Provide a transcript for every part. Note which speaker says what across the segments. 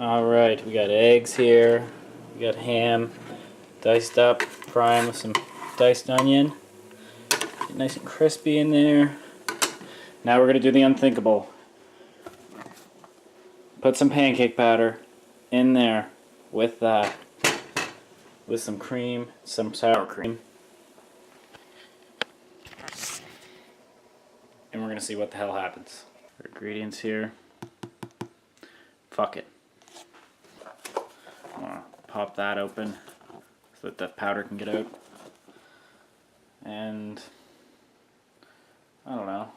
Speaker 1: Alright, we got eggs here, we got ham, diced up, prime with some diced onion. Get nice and crispy in there. Now we're going to do the unthinkable. Put some pancake batter in there with that. With some cream, some sour cream. And we're going to see what the hell happens. Our ingredients here. Fuck it. I'm gonna pop that open so that powder can get out. And I don't know.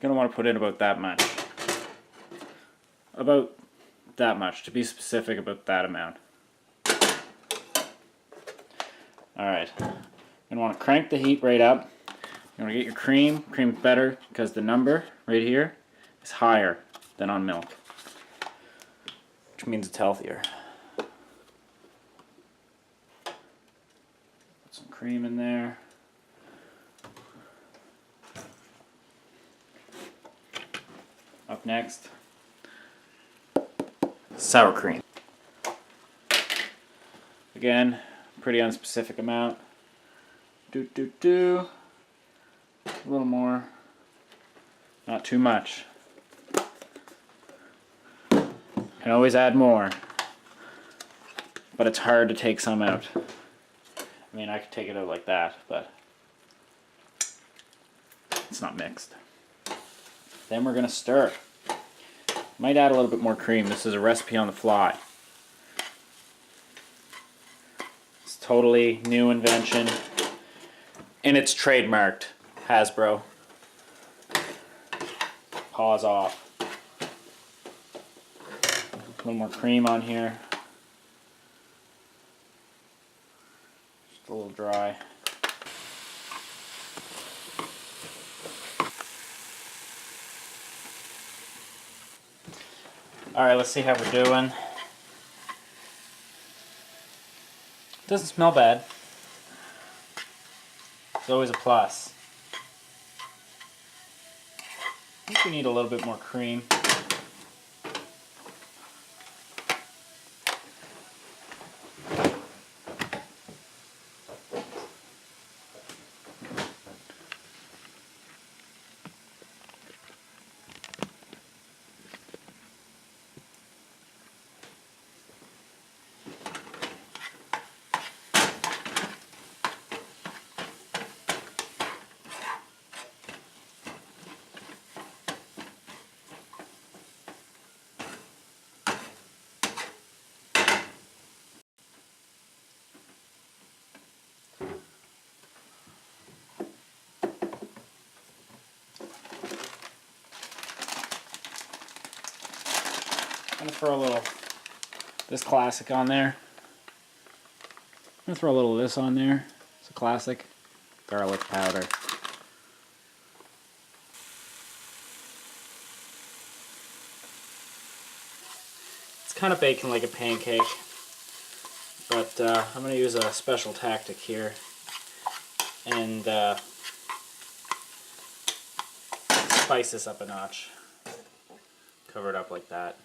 Speaker 1: Gonna want to put in about that much. About that much, to be specific, about that amount. Alright. You're gonna want to crank the heat right up. You want to get your cream. Cream's better because the number right here is higher than on milk, which means it's healthier. Put some cream in there. Up next, sour cream. Again, pretty unspecific amount. A little more. Not too much. Can always add more, but it's hard to take some out. I mean, I could take it out like that, but it's not mixed. Then we're going to stir. Might add a little bit more cream. This is a recipe on the fly. It's totally new invention, and it's trademarked. Hasbro. Paws off. A little more cream on here. Just a little dry. Alright, let's see how we're doing. Doesn't smell bad. It's always a plus. I think we need a little bit more cream. I'm going to throw a little this classic on there. I'm going to throw a little of this on there. It's a classic garlic powder. It's kind of baking like a pancake, but I'm going to use a special tactic here and spice this up a notch. Cover it up like that.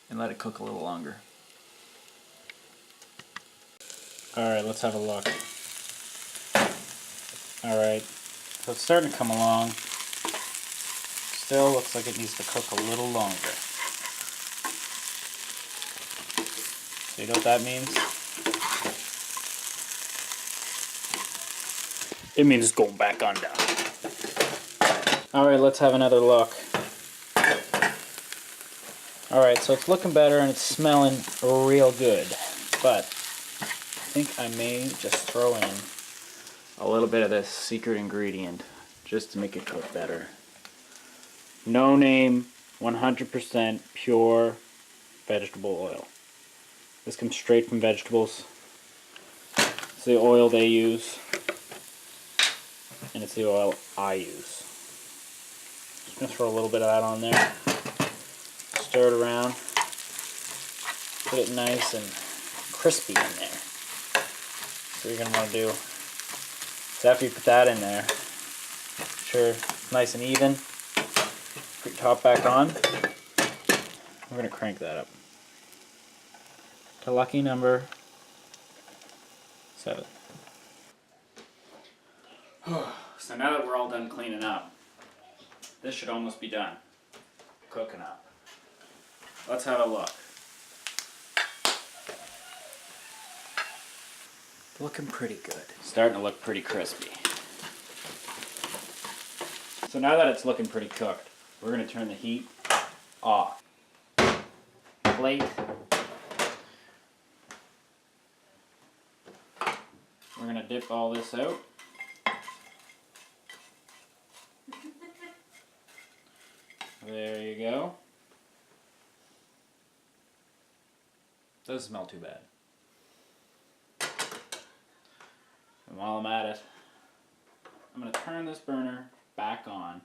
Speaker 1: And let it cook a little longer. Alright, let's have a look. Alright, so it's starting to come along. Still looks like it needs to cook a little longer. So you know what that means? It means it's going back under. Alright, let's have another look. Alright, so it's looking better and it's smelling real good, but I think I may just throw in a little bit of this secret ingredient just to make it cook better. No name, 100% pure vegetable oil. This comes straight from vegetables. It's the oil they use, and it's the oil I use. Just going to throw a little bit of that on there. Stir it around, get it nice and crispy in there. So what you're going to want to do is after you put that in there, sure nice and even. Put your top back on. We're going to crank that up to lucky number 7. So now that we're all done cleaning up, this should almost be done cooking up. Let's have a look. Looking pretty good. Starting to look pretty crispy. So now that it's looking pretty cooked, we're going to turn the heat off. Plate. We're going to dip all this out. There you go. Doesn't smell too bad. And while I'm at it, I'm going to turn this burner back on.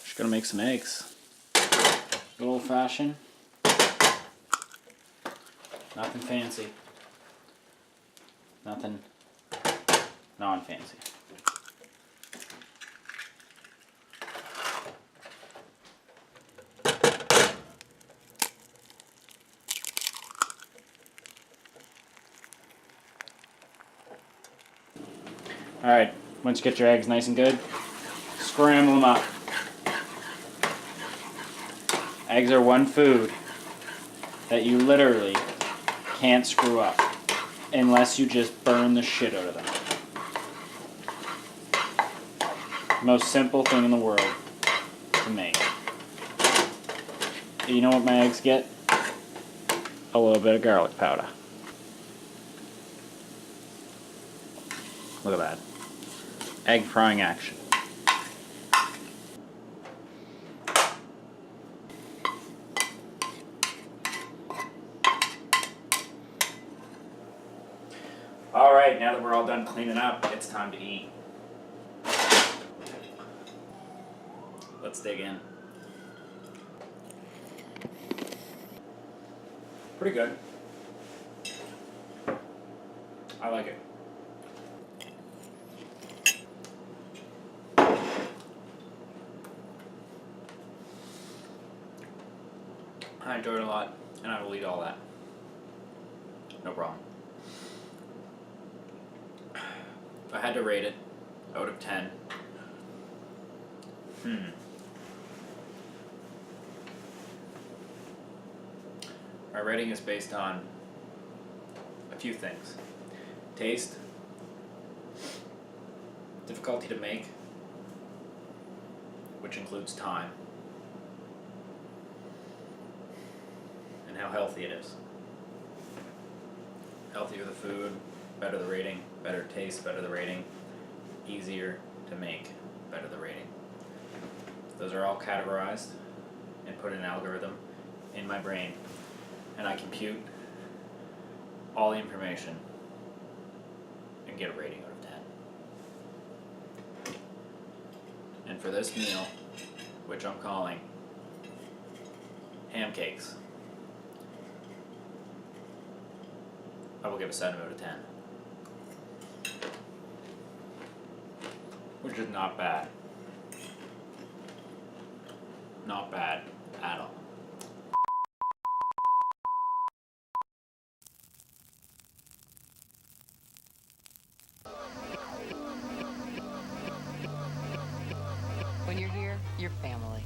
Speaker 1: Just going to make some eggs. Good old fashioned. Nothing fancy. Nothing non-fancy. Alright, once you get your eggs nice and good, scramble them up. Eggs are one food that you literally can't screw up unless you just burn the shit out of them. Most simple thing in the world to make. You know what my eggs get? A little bit of garlic powder. Look at that. Egg frying action. Alright, now that we're all done cleaning up, it's time to eat. Let's dig in. Pretty good. I like it. I enjoyed it a lot, and I will eat all that. No problem. If I had to rate it out of 10, my rating is based on a few things. Taste, difficulty to make, which includes time, and how healthy it is. Healthier the food, better the rating, better taste, better the rating, easier to make, better the rating. Those are all categorized and put in an algorithm in my brain, and I compute all the information and get a rating out of 10. And for this meal, which I'm calling Hamcakes, I will give a 7 out of 10. Which is not bad. Not bad at all.
Speaker 2: When you're here, you're family.